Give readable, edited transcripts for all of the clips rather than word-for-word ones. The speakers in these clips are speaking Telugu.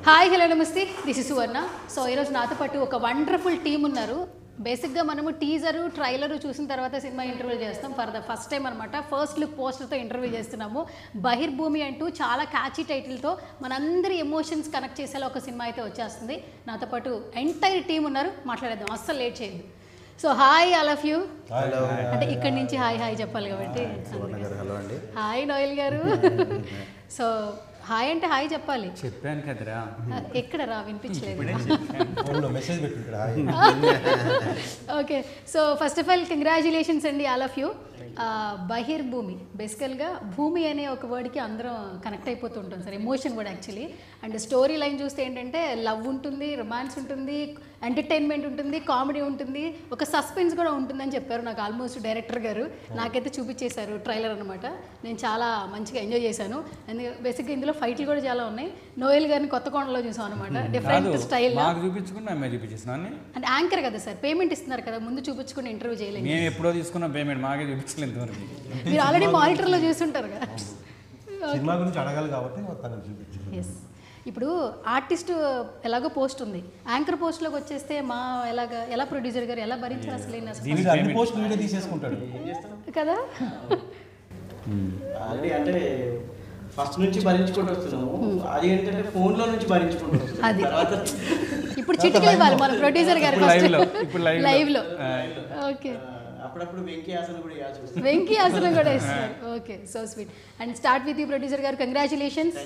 హాయ్ హలో నమస్తే దిస్ ఇస్ సువర్ణ. సో ఈరోజు నాతో పాటు ఒక వండర్ఫుల్ టీమ్ ఉన్నారు. బేసిక్గా మనము టీజరు ట్రైలరు చూసిన తర్వాత సినిమా ఇంటర్వ్యూ చేస్తాం. ఫర్ ద ఫస్ట్ టైం అనమాట ఫస్ట్ లుక్ పోస్టర్తో ఇంటర్వ్యూ చేస్తున్నాము. బహిర్భూమి అంటూ చాలా క్యాచీ టైటిల్తో మనందరి ఎమోషన్స్ కనెక్ట్ చేసేలా ఒక సినిమా అయితే వచ్చేస్తుంది. నాతో పాటు ఎంటైర్ టీమ్ ఉన్నారు, మాట్లాడేద్దాం, అస్సలు లేట్ చేయదు. So hi all of you. అంటే ఇక్కడి నుంచి హాయ్ హాయ్ చెప్పాలి కాబట్టి హాయ్ నోయల్ గారు. సో హాయ్ అంటే హాయ్ చెప్పాలి. చెప్పాను కదరా. ఎక్కడ రా వినిపించలేదు. Okay, so first of all congratulations అండి ఆల్ ఆఫ్ యూ. బహిర్భూమి బేసికల్గా భూమి అనే ఒక వర్డ్కి అందరం కనెక్ట్ అయిపోతూ ఉంటాం సార్, ఎమోషన్ కూడా యాక్చువల్లీ. అండ్ స్టోరీ లైన్ చూస్తే ఏంటంటే లవ్ ఉంటుంది, రొమాన్స్ ఉంటుంది, ఎంటర్టైన్మెంట్ ఉంటుంది, కామెడీ ఉంటుంది, ఒక సస్పెన్స్ కూడా ఉంటుందని చెప్పారు నాకు ఆల్మోస్ట్ డైరెక్టర్ గారు. నాకైతే చూపించేశారు ట్రైలర్ అనమాట. నేను చాలా మంచిగా ఎంజాయ్ చేశాను. బేసిక్గా ఇందులో ఫైట్లు కూడా చాలా ఉన్నాయి. నోయల్ గారిని కొత్త కోణంలో చూసాం అనమాట, డిఫరెంట్ స్టైల్. అంటే యాంకర్ కదా సార్, పేమెంట్ ఇస్తున్నారు కదా, ముందు చూపించుకుని ఇంటర్వ్యూ చేయలేదు. నేను ఎప్పుడో తీసుకున్న పేమెంట్ మాకే చూపించలేదు. మీరు ఆల్రెడీ మానిటర్లో చూస్తుంటారు కదా, సినిమా గురించి అడగాలి కాబట్టి. ఎస్, ఇప్పుడు ఆర్టిస్ట్ ఎలాగో పోస్ట్ ఉంది, యాంకర్ పోస్ట్లోకి వచ్చేస్తే ఎలా ప్రొడ్యూసర్ గారు ఎలా భరించారు అసలు తీసేసుకుంటాడు కదా. అంటే ఫస్ట్ నుంచి భరించుకుంటూ వస్తున్నాము, అది ఏంటంటే ఫోన్లో నుంచి భరించుకుంటూ అది ఇప్పుడు చిటికలు ఇవ్వాలి మన ప్రొడ్యూసర్ గారు లైవ్లో. ఓకే, అప్పుడప్పుడు వెంకీ ఆసనం కూడా ఇస్తున్నారు. Okay, so sweet. And start with you producer గారు, కంగ్రాచులేషన్స్.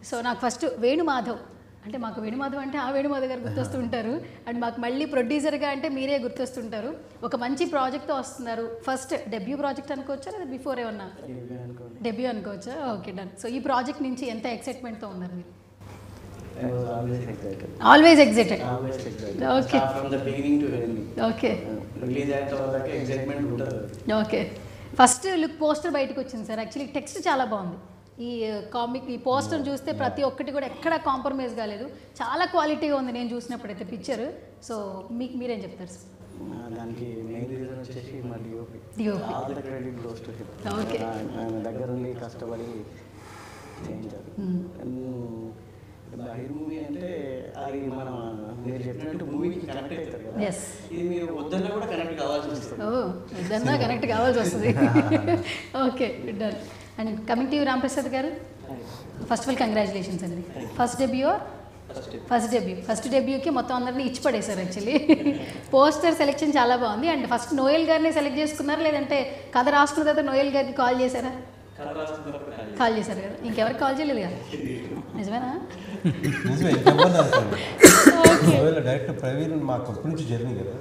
సో నాకు ఫస్ట్ వేణుమాధవ్ అంటే, మాకు వేణుమాధవ్ అంటే ఆ వేణుమాధవ్ గారు గుర్తొస్తూ ఉంటారు. అండ్ మాకు మళ్ళీ ప్రొడ్యూసర్గా అంటే మీరే గుర్తొస్తుంటారు. ఒక మంచి ప్రాజెక్ట్తో వస్తున్నారు. ఫస్ట్ డెబ్యూ ప్రాజెక్ట్ అనుకోవచ్చా లేదా బిఫోర్ ఏమన్నా? డెబ్యూ అనుకోవచ్చా? Okay, done. సో ఈ ప్రాజెక్ట్ నుంచి ఎంత ఎక్సైట్మెంట్తో ఉన్నారు మీరు? Always excited. Okay okay okay. First look poster బయటకు వచ్చింది సార్. యాక్చువల్లీ టెక్స్ట్ చాలా బాగుంది. ఈ కామిక్ ఈ పోస్టర్ చూస్తే ప్రతి ఒక్కటి కూడా ఎక్కడ కాంప్రమైజ్ కాలేదు, చాలా క్వాలిటీగా ఉంది నేను చూసినప్పుడైతే పిక్చర్. సో మీరేం చెప్తారు సార్? దానికి మెయిన్ రీజన్ వచ్చేసి మళ్ళీ ఓకే, దగ్గర ఉండి కష్టపడి చేయించారు. బహిర్భూమి అంటే అది మనం మీరు చెప్పినట్టు మూవీకి కనెక్ట్ అవుతారు కదా, ఇది మీరు వద్దన్నా కూడా కనెక్ట్ కావాల్సి వస్తుంది. వద్దన్నా కనెక్ట్ కావాల్సి వస్తుంది. Okay, done. And coming to Ramprasad గారు, ఫస్ట్ ఆఫ్ ఆల్ కంగ్రాచులేషన్స్ అండి. ఫస్ట్ డెబ్యూకి మొత్తం అందరినీ ఇచ్చి పడేశారు యాక్చువల్లీ. పోస్టర్ సెలెక్షన్ చాలా బాగుంది. అండ్ ఫస్ట్ నోయల్ గారిని సెలెక్ట్ చేసుకున్నారా లేదంటే కథ రాసుకున్న తర్వాత నోయల్ గారికి కాల్ చేశారా? కాల్ చేశారు కదా, ఇంకెవరికి కాల్ చేయలేదు కదా? నిజమేనా? డైరెక్టర్ ప్రవీణ్ మాకు ఎప్పటి నుంచి జర్నీ కదా,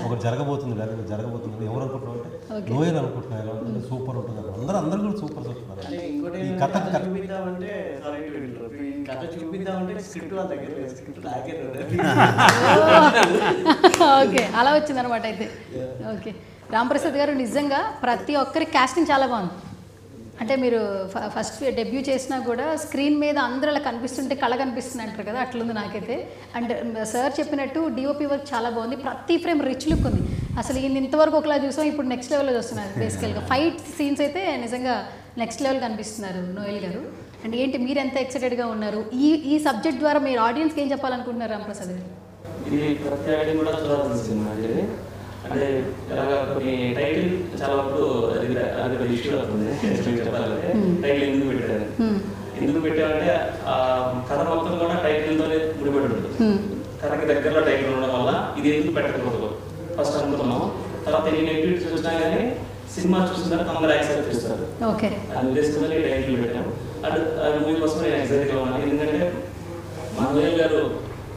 ఒకటి జరగబోతుంది జరగబోతుంది ఎవరు అనుకుంటున్నారు అంటే నోయల్ అనుకుంటున్నారు, సూపర్ ఉంటుంది. అందరూ కూడా సూపర్ చూస్తున్నారు. ఓకే, అలా వచ్చింది అనమాట అయితే. ఓకే, రాంప్రసాద్ గారు నిజంగా ప్రతి ఒక్కరి కాస్టింగ్ చాలా బాగుంది. అంటే మీరు ఫస్ట్ డెబ్యూ చేసినా కూడా స్క్రీన్ మీద అందరూ అలా కనిపిస్తుంటే కళ కనిపిస్తుంది అంటారు కదా, అట్లుంది నాకైతే. అండ్ సార్ చెప్పినట్టు డిఓపి వర్క్ చాలా బాగుంది, ప్రతి ఫ్రేమ్ రిచ్ లుక్ ఉంది. అసలు ఇంతవరకు ఒకలా చూసాం, ఇప్పుడు నెక్స్ట్ లెవెల్లో చూస్తున్నారు. బేసికల్గా ఫైట్ సీన్స్ అయితే నిజంగా నెక్స్ట్ లెవెల్ కనిపిస్తున్నారు నోయల్ గారు. అండ్ ఏంటి మీరు ఎంత ఎక్సైటెడ్గా ఉన్నారు? ఈ సబ్జెక్ట్ ద్వారా మీరు ఆడియన్స్కి ఏం చెప్పాలనుకుంటున్నారు రాంప్రసాద్ గారు? అంటే కొన్ని టైటిల్ చాలా వరకు అది ఇష్యూ అవుతుంది. చెప్పాలంటే టైటిల్ ఎందుకు పెట్టారంటే ఆ కథ మొత్తం కూడా టైటిల్తోనే ముడిపడి ఉంటుంది. కథకి దగ్గరలో టైటిల్ ఉండడం వల్ల ఇది ఎందుకు పెట్టకూడదు ఫస్ట్ అనుకుంటున్నాం. తర్వాత నేను ఎక్టివిటీస్ చూసినా కానీ సినిమా చూసిన తర్వాత అందరూ యాక్సెప్ట్ చేస్తారు. అది ఉద్దేశంతో టైటిల్ పెట్టాము. అది మూవీ కోసం నేను ఎక్సైట్గా ఉన్నాను. ఎందుకంటే మనోయల్ గారు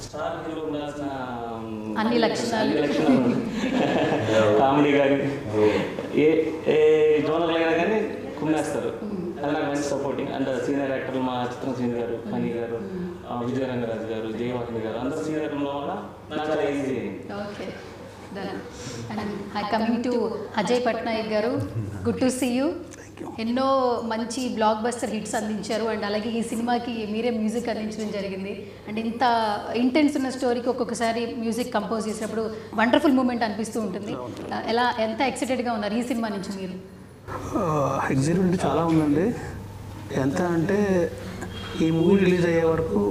స్టార్ హీరో ఉండాల్సిన అన్ని లక్షణాలు, కామెడీ కానీ ఏ జోనర్ అయినా కానీ కుమ్మేస్తారు. అది నాకు మంచి సపోర్టింగ్. అండ్ సీనియర్ యాక్టర్లు మా చిత్రం సీనియర్ గారు, ఫనీ గారు, విజయరంగరాజు గారు, జయవాహిని గారు అందరూ సీనియర్ ఉండడం వల్ల నాకు చాలా easy. Okay, coming to Ajay Patnaik గారు, గుడ్ టు సీ యూ. ఎన్నో మంచి బ్లాక్ బస్టర్ హిట్స్ అందించారు. అండ్ అలాగే ఈ సినిమాకి మీరే మ్యూజిక్ అందించడం జరిగింది. అండ్ ఇంత ఇంటెన్స్ ఉన్న స్టోరీకి ఒక్కొక్కసారి మ్యూజిక్ కంపోజ్ చేసినప్పుడు వండర్ఫుల్ మూమెంట్ అనిపిస్తూ ఉంటుంది. ఎంత ఎక్సైటెడ్గా ఉన్నారు ఈ సినిమా నుంచి మీరు? ఎక్సైట్మెంట్ చాలా ఉందండి. ఎంత అంటే ఈ మూవీ రిలీజ్ అయ్యే వరకు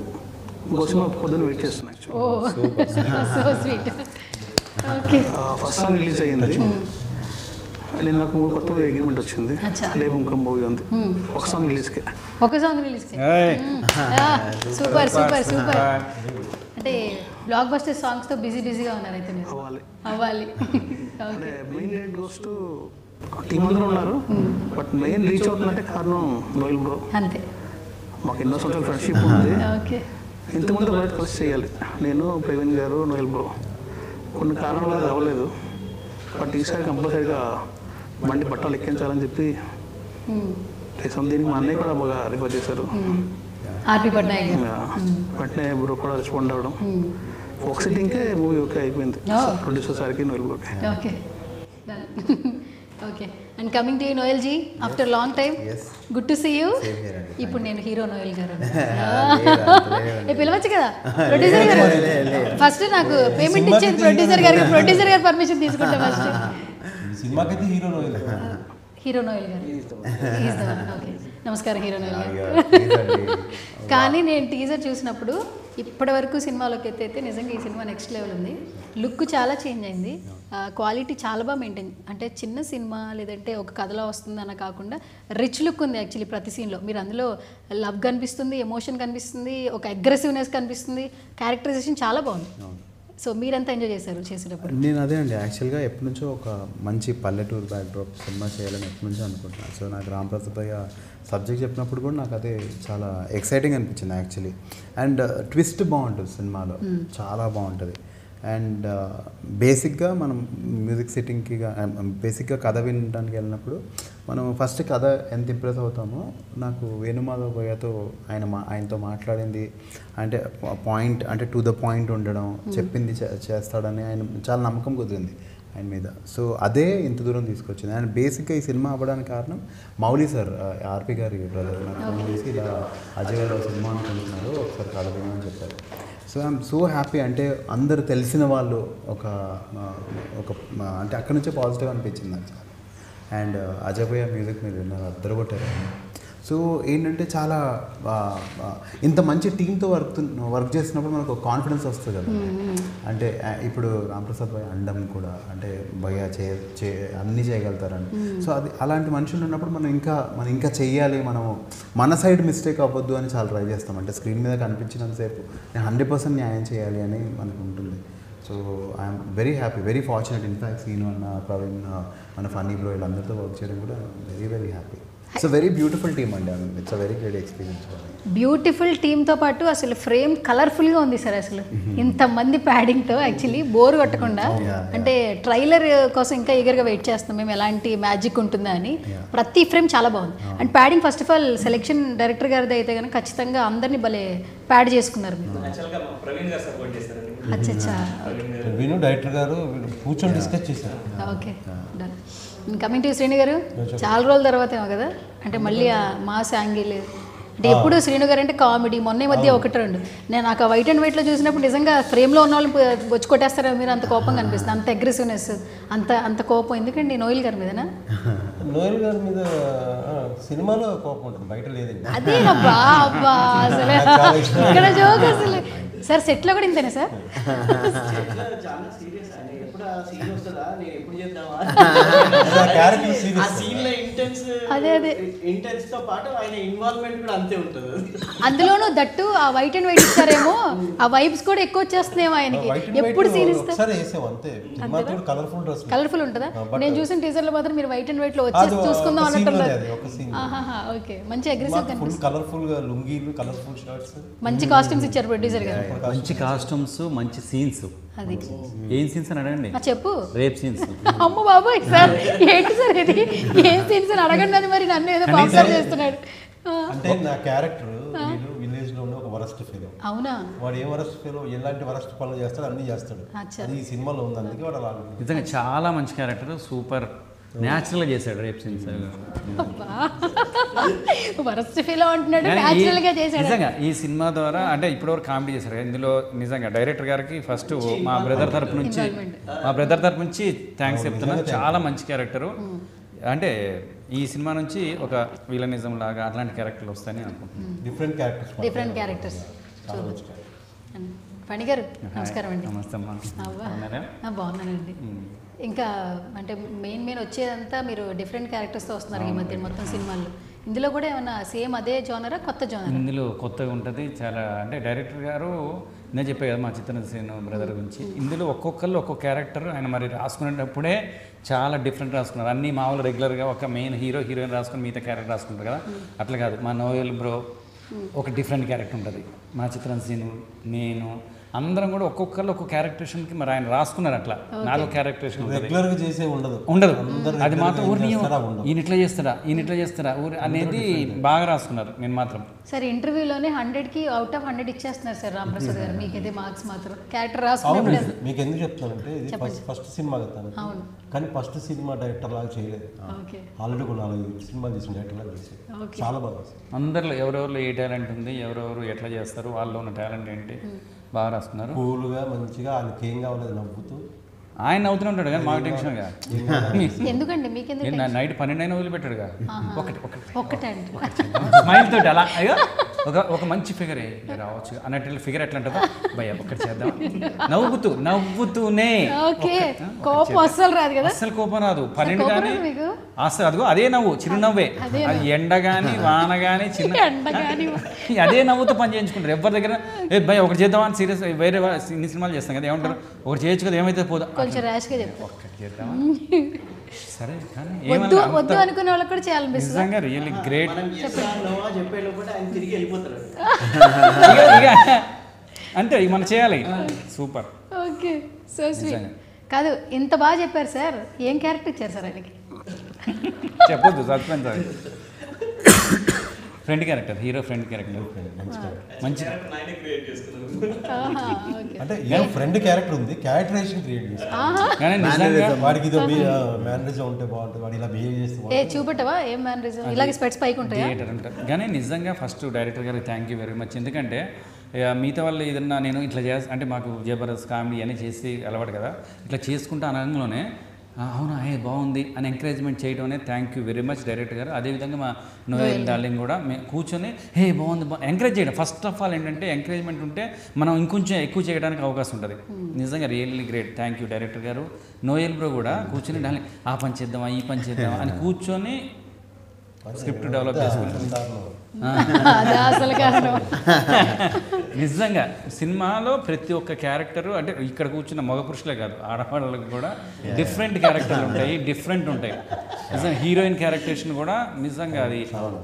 కోసం పొద్దున్న వెయిట్ చేస్తున్నాను oh so sweet. Okay, first song release అయ్యింది. నేను నాకు కొత్త అగ్రిమెంట్ వచ్చింది. లేవు ఇంకా మూవీ ఉంది, ఒక సాంగ్ రిలీజ్కి. ఒక song release. Super super super. అంటే బ్లాక్ బస్టర్ సాంగ్స్తో బిజీగా ఉన్నారు అయితే మీరు. అవ్వాలి. అంటే main lead goes to team అందరూ ఉన్నారు, బట్ మెయిన్ రీచ్ అవుతుందంటే కారణం నోయల్ బ్రో. అంతే, మాకు ఎన్నో సంవత్సరాల ఫ్రెండ్షిప్ ఉంది. ఓకే, ఇంతమంది వర్క్ కలిసి చేయాలి, నేను ప్రవీణ్ గారు నోయల్ బ్రో. కొన్ని కారణాలు అది అవ్వలేదు, బట్ ఈసారి కంపల్సరీగా బండి పట్టాలు ఎక్కించాలని చెప్పి చేసాం. దీనికి మా అన్నయ్య కూడా బాగా రిఫర్ చేశారు. ఆర్పి పట్నాయక్ వెంటనే బ్రో కూడా రెస్పాండ్ అవ్వడం. ఒక సిట్టింగ్కే మూవీ ఓకే అయిపోయింది, ప్రొడ్యూసర్ సార్కి నోయల్ బ్రోకి. Okay okay. And coming to you Noel ji, after long time, good to see you. ఇప్పుడు నేను హీరో నోయల్ గారు పిలవచ్చు కదా ప్రొడ్యూసర్ గారు. ఫస్ట్ నాకు పేమెంట్ ఇచ్చేది ప్రొడ్యూసర్ గారు పర్మిషన్ తీసుకుంటా ఫస్ట్. సినిమాకైతే హీరో నోయల్ గారు. ఓకే, నమస్కారం హీరో నోయల్ గారు. కానీ నేను టీజర్ చూసినప్పుడు ఇప్పటి వరకు సినిమాలోకి అయితే నిజంగా ఈ సినిమా నెక్స్ట్ లెవెల్ ఉంది. లుక్ చాలా చేంజ్ అయింది, క్వాలిటీ చాలా బాగా మెయింటైన్. అంటే చిన్న సినిమా లేదంటే ఒక కథలో వస్తుందన్న కాకుండా రిచ్ లుక్ ఉంది యాక్చువల్లీ ప్రతి సీన్లో. మీరు అందులో లవ్ కనిపిస్తుంది, ఎమోషన్ కనిపిస్తుంది, ఒక అగ్రెసివ్నెస్ కనిపిస్తుంది, క్యారెక్టరైజేషన్ చాలా బాగుంది. సో మీరంతా ఎంజాయ్ చేశారు చేసేటప్పుడు? నేను అదే అండి, యాక్చువల్గా ఎప్పటి నుంచో ఒక మంచి పల్లెటూరు బ్యాక్డ్రాప్ సినిమా చేయాలని ఎప్పటి నుంచో అనుకుంటున్నాను. సో నాకు రాంప్రసాద్ సబ్జెక్ట్ చెప్పినప్పుడు కూడా నాకు అదే చాలా ఎక్సైటింగ్ అనిపించింది యాక్చువల్లీ. అండ్ ట్విస్ట్ బాగుంటుంది సినిమాలో, చాలా బాగుంటుంది. అండ్ బేసిక్గా మనం మ్యూజిక్ సిట్టింగ్కి బేసిక్గా కథ వినడానికి వెళ్ళినప్పుడు మనం ఫస్ట్ కథ ఎంత ఇంప్రెస్ అవుతామో, నాకు వేణుమాధవ్ భయ్యతో ఆయనతో మాట్లాడింది అంటే పాయింట్, అంటే టు ద పాయింట్ ఉండడం, చెప్పింది చేస్తాడని ఆయన చాలా నమ్మకం కుదిరింది ఆయన మీద. సో అదే ఇంత దూరం తీసుకొచ్చింది. అండ్ బేసిక్గా ఈ సినిమా అవ్వడానికి కారణం మౌలి సార్, ఆర్పి గారి బ్రదర్, నాకు ఫోన్ చేసి ఇలా అజయ్ గారు సినిమా అనుకుంటున్నారు, ఒకసారి కథ వినమని చెప్పారు. So I'm so happy. అంటే అందరు తెలిసిన వాళ్ళు ఒక అంటే అక్కడి నుంచే పాజిటివ్ అనిపించింది నాకు చాలా. అండ్ అజయ్ భయ్య మ్యూజిక్ మీరు విన్నారు, అద్దరు కొట్టారు. సో ఏంటంటే చాలా ఇంత మంచి టీంతో వర్క్ చేసినప్పుడు మనకు ఒక కాన్ఫిడెన్స్ వస్తుంది కదా. అంటే ఇప్పుడు రాంప్రసాద్ భయ్య అండం కూడా, అంటే భయ్య అన్నీ చేయగలుగుతారని. సో అది అలాంటి మనుషులు ఉన్నప్పుడు మనం ఇంకా చెయ్యాలి, మన సైడ్ మిస్టేక్ అవ్వద్దు అని చాలా ట్రై చేస్తాం. అంటే స్క్రీన్ మీద కనిపించినంతసేపు నేను 100% న్యాయం చేయాలి అని మనకు ఉంటుంది. So I'm very happy, very fortunate. In fact Seenu అన్న, ప్రవీణ్, మన ఫన్నీ బ్రో వీళ్ళందరితో వర్క్ చేయడం కూడా very happy. It's a very beautiful team అండి. It's a very great experience. Beautiful టీమ్తో పాటు అసలు ఫ్రేమ్ కలర్ఫుల్గా ఉంది సార్. అసలు ఇంతమంది ప్యాడింగ్తో యాక్చువల్లీ బోర్ కొట్టకుండా, అంటే ట్రైలర్ కోసం ఇంకా ఈగర్గా వెయిట్ చేస్తాం మేము, ఎలాంటి మ్యాజిక్ ఉంటుందా అని. ప్రతి ఫ్రేమ్ చాలా బాగుంది. And padding first of all selection director గారిది అయితే కనుక ఖచ్చితంగా అందరినీ భలే ప్యాడ్ చేసుకున్నారు మీరు. అచ్చా, విను డైరెక్టర్ గారు కూర్చొని డిస్కస్ చేశారు. Okay, done. Coming to Srinu గారు, చాలా రోజుల తర్వాత ఏమో కదా, అంటే మళ్ళీ ఆ మాస్ యాంగిల్. అంటే ఎప్పుడు శ్రీను గారు అంటే కామెడీ, మొన్న మధ్య 1-2 నేను నాకు వైట్ అండ్ వైట్లో చూసినప్పుడు నిజంగా ఫ్రేమ్లో ఉన్న వాళ్ళు వచ్చి కొట్టేస్తారో మీరు, అంత కోపంగా అనిపిస్తుంది, అంత అగ్రెసివ్నెస్, అంత కోపం. ఎందుకండి నోయల్ గారి మీదనా? నోయల్ గారి మీద సినిమాలో కోపం ఉంటుంది, బయట లేదండి. అదే అబ్బా అసలు ఇక్కడ జోక్ అసలు. సార్ సెట్లో కూడా ఇంతేనా సార్? చాలా సీరియస్ అండి. ఎప్పుడు ఆ సీన్ వస్తుందా, నేను ఎప్పుడు చేద్దామా, క్యారెక్టర్ ఆ సీన్ లో ఇంటెన్స్ తో పాటు ఆయన ఇన్వాల్వ్మెంట్ కూడా అంతే ఉంటుంది. అందులోనూ దట్టు ఆ వైట్ అండ్ వైట్ ఇచ్చారేమో, ఆ వైబ్స్ కూడా ఎక్కువ వచ్చేస్తున్నాయేమో ఆయనకి. ఎప్పుడు సీన్ ఇస్తారు కలర్ఫుల్ ఉంటుందా? నేను చూసిన టీజర్ లో మాత్రం మీరు వైట్ అండ్ వైట్ లో వచ్చేసి చూసుకుందాం అన్నట్టున్నారు. ఓకే, మంచి అగ్రెసివ్ కలర్ఫుల్ గా లుంగీలు, కలర్ఫుల్ షర్ట్స్, మంచి కాస్ట్యూమ్స్ ఇచ్చారు ప్రొడ్యూసర్ గారు. మంచి కాస్ట్యూమ్స్, మంచి సీన్స్. అది ఏం సీన్స్ అని అడగండి. చెప్పు. Rape scenes. అమ్మ బాబాయ్ సార్, ఏంటి సార్ ఇది, ఏం సీన్స్ అని అడగండి అని మరి నన్ను ఏదో పాపులర్ చేస్తున్నాడు. అంటే నా క్యారెక్టర్ విలేజ్ లో ఉన్న ఒక వరస్ట్ ఫెలో. అవునా? వాడు ఏ వరస్ట్ ఫెలో, ఎలాంటి వరస్ట్ పనులు చేస్తాడు అన్ని చేస్తాడు. అది ఈ సినిమాలో ఉంది, అందుకే వాడు అలా. నిజంగా చాలా మంచి క్యారెక్టర్, సూపర్ న్యాచురల్గా చేశాడు రేప్ సీన్స్. వరస్ట్ ఫీల్ అంటున్నాడు, న్యాచురల్గా చేశాడు. నిజంగా ఈ సినిమా ద్వారా అంటే ఇప్పటివరకు కామెడీ చేశారు. ఇందులో నిజంగా డైరెక్టర్ గారికి ఫస్ట్ మా బ్రదర్ తరపు నుంచి థ్యాంక్స్ చెప్తున్నాను. చాలా మంచి క్యారెక్టరు. అంటే ఈ సినిమా నుంచి ఒక విలనిజం లాగా అట్లాంటి క్యారెక్టర్లు వస్తాయని అనుకుంటున్నాను. Different characters. ఫణి గారు నమస్కారం అండి. నమస్తే అమ్మా. బాగున్నానండి. ఇంకా అంటే మెయిన్ వచ్చేదంతా మీరు డిఫరెంట్ క్యారెక్టర్స్తో వస్తున్నారు ఈ మధ్య మొత్తం సినిమాల్లో. ఇందులో కూడా ఏమన్నా సేమ్ అదే జోనరా కొత్త జోనరా? ఇందులో కొత్తగా ఉంటుంది చాలా. అంటే డైరెక్టర్ గారు నేను చెప్పే కదా మా చిత్రసేన బ్రదర్ గురించి, ఇందులో ఒక్కొక్కళ్ళు ఒక్కొక్క క్యారెక్టర్ ఆయన మరి రాసుకునేటప్పుడే చాలా డిఫరెంట్ రాసుకున్నారు. అన్నీ మామూలు రెగ్యులర్గా ఒక మెయిన్ హీరో హీరోయిన్ రాసుకుని మిగతా క్యారెక్టర్ రాసుకుంటారు కదా, అట్లా కాదు. మా నోయల్ బ్రో ఒక డిఫరెంట్ క్యారెక్టర్ ఉంటుంది, మా చిత్రసేన నేను అందరం కూడా ఒక్కొక్కళ్ళు ఒక్కొక్క క్యారెక్టరేషన్కి మరి ఆయన రాసుకున్నారు. అట్లా నాలుగు క్యారెక్టరేషన్ రెగ్యులర్గా చేసే ఉండదు. అది మాత్రం ఈయన ఇట్లా చేస్తారా అనేది బాగా రాసుకున్నారు. నేను మాత్రం సార్ ఇంటర్వ్యూలోనే 100కి అవుట్ ఆఫ్ 100 ఇచ్చేస్తున్నారు సార్ రామప్రసాద్ గారు. మీకైతే మార్క్స్ మాత్రం క్యారెక్టర్ రాసుకున్నప్పుడు. మీకు ఎందుకు చెప్తానంటే ఇది ఫస్ట్ సినిమా కదా, కానీ ఫస్ట్ సినిమా డైరెక్టర్ లాగా చేయలేదు. ఆల్రెడీ కూడా 4 సినిమాలు చేసిన డైరెక్టర్ లాగా చేశారు. చాలా బాగా. అందరిలో ఎవరెవరిలో ఏ టాలెంట్ ఉంది, ఎవరెవరు ఎట్లా చేస్తారు, వాళ్ళలో ఉన్న టాలెంట్ ఏంటి బాగా రాస్తున్నారు. కూల్గా మంచిగా ఆయనకి ఏం కావాలని నవ్వుతూ ఆయన నవ్వుతూనే ఉంటాడు కానీ మాకు టెన్షన్గా. ఎందుకండి మీకెందుకు? నైట్ 12 అయినా వదిలిపెట్టాడుగా. ఒకటండి స్మైల్ తోటి అలా అయ్యో ఒక మంచి ఫిగర్ రావచ్చు అన్నట్టు ఫిగర్ ఎట్లా ఉంటుందో భయ ఒకటి చేద్దాం నవ్వుతూనే. అస్సలు కోపం రాదు. 12 కానీ అసలు అదిగో అదే నవ్వు, చిరునవ్వే. అది ఎండ కానీ వాన కానీ అదే నవ్వుతో పని చేయించుకుంటారు. ఎవరి దగ్గర భయ ఒకటి చేద్దాం అని సీరియస్ వేరే ఇన్ని సినిమాలు చేస్తాం కదా, ఏమంటారు ఒకటి చేయొచ్చు కదా, ఏమైతే పోదా కొంచెం ర్యాష్గా చెప్పు. ఒకటి చేద్దామా సరే కానీ వద్దు అనుకునే వాళ్ళకి కూడా చేయాలి. నిజంగా రియల్లీ గ్రేట్. అంతే ఇక మనం చేయాలి. సూపర్. Okay so sweet. కాదు ఇంత బాగా చెప్పారు సార్, ఏం క్యారెక్టర్ ఇచ్చారు సార్ ఆయనకి? చెప్పొద్దు, సస్పెన్స్. అది friend character, hero friend character మంచి. అంటే ఫ్రెండ్ క్యారెక్టర్ ఉంది, క్యారెక్టరైజేషన్ క్రియేట్ చేస్తాను. వాడికి ఇదో మేనరిజం ఉంటే బాగుంటుంది, వాడు ఇలా బిహేవ్ చేస్తే చూపెట్టవా ఏం మేనరిజం, ఇలాగే స్పెట్స్ పైకి ఉంటాయి కానీ నిజంగా ఫస్ట్ డైరెక్టర్ గారికి థ్యాంక్ యూ వెరీ మచ్. ఎందుకంటే మిగతా వాళ్ళు ఏదన్నా నేను ఇట్లా అంటే మాకు జబర్దస్త్ కామెడీ అని చేసి అలవాటు కదా, ఇట్లా చేసుకుంటా అనగానే అవునా బాగుంది అని ఎంకరేజ్మెంట్ చేయడం అనేది thank you very much director గారు. అదేవిధంగా మా నోయల్ డార్లింగ్ కూడా కూర్చొని బాగుంది ఎంకరేజ్ చేయడం. ఫస్ట్ ఆఫ్ ఆల్ ఏంటంటే ఎంకరేజ్మెంట్ ఉంటే మనం ఇంకొంచెం ఎక్కువ చేయడానికి అవకాశం ఉంటుంది. నిజంగా really great. Thank you director గారు. నోయల్ బ్రో కూడా కూర్చొని డార్లింగ్ ఆ పని చేద్దామా ఈ పని చేద్దామా అని కూర్చొని స్క్రిప్ట్ డెవలప్ చేసుకుంటాం. నిజంగా సినిమాలో ప్రతి ఒక్క క్యారెక్టరు అంటే ఇక్కడ కూర్చున్న మగ పురుషులే కాదు, ఆడవాళ్ళకి కూడా డిఫరెంట్ క్యారెక్టర్లు ఉంటాయి, డిఫరెంట్ ఉంటాయి. నిజంగా హీరోయిన్ క్యారెక్టరేషన్ కూడా నిజంగా అది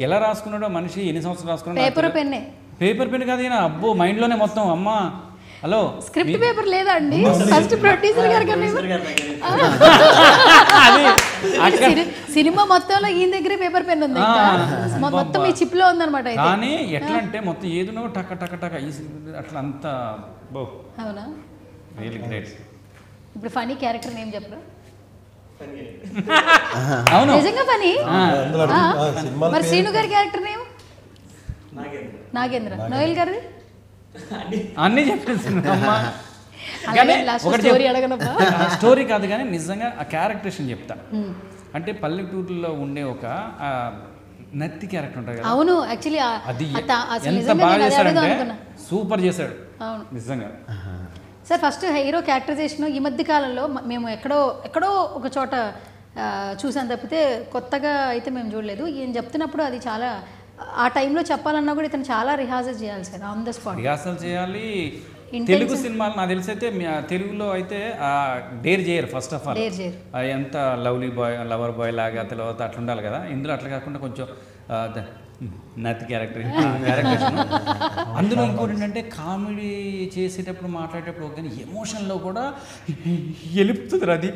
ఎలా రాసుకున్నాడో మనిషి ఎన్ని సంవత్సరాలు రాసుకున్నాడో. పేపర్ పెన్ కాదు ఈయన, అబ్బో మైండ్లోనే మొత్తం. అమ్మ హలో స్క్రిప్ట్ పేపర్ లేదా అండి? ఫస్ట్ ప్రొడ్యూసర్ గారు సినిమా మొత్తంలో ఈయన దగ్గర పేపర్ పెన్ ఉంది, మొత్తం ఈ చిప్ లో ఉందన్నమాట. కానీ ఎట్లా అంటే మొత్తం ఏదో టక టక టక అట్లా అంతా. అవునా, రియల్లీ గ్రేట్. ఇప్పుడు ఫనీ క్యారెక్టర్ నేమ్ చెప్పరా? అవును నిజంగా ఫనీ. మరి శ్రీను గారి క్యారెక్టర్ నేమ్ నాగేంద్ర. నోయల్ గారిది అన్నీ చెప్పేసి స్టోరీ కాదు కానీ నిజంగా ఆ క్యారెక్టరేషన్ చెప్తా. అంటే పల్లెటూరులో ఉండే ఒక నత్తి క్యారెక్టర్ ఉంటుంది కదా. అవును, యాక్చువల్లీ అది ఎంత బాగా చేశాడంటే సూపర్ చేశాడు నిజంగా. సార్ ఫస్ట్ హీరో క్యారెక్టరైజేషన్ ఈ మధ్య కాలంలో మేము ఎక్కడో ఒక చోట చూసాను తప్పితే కొత్తగా అయితే మేము చూడలేదు. ఈయన చెప్తున్నప్పుడు అది చాలా ఆ టైంలో చెప్పాలన్నా కూడా ఇతను చాలా రిహార్సల్ చేయాలి sir, on the spot rehearsal చేయాలి. తెలుగు సినిమాలు నాకు తెలిసి అయితే తెలుగులో అయితే డేర్ చేయరు. ఫస్ట్ ఆఫ్ ఆల్ ఎంత లవ్లీ బాయ్ లవర్ బాయ్ లాగా తర్వాత అట్లా ఉండాలి కదా. ఇందులో అట్లా కాకుండా కొంచెం నత్తి క్యారెక్టరేషన్. అందులో ఇంకోటి ఏంటంటే కామెడీ చేసేటప్పుడు మాట్లాడేటప్పుడు కానీ ఎమోషన్లో కూడా ఎలుపుతుంది అది.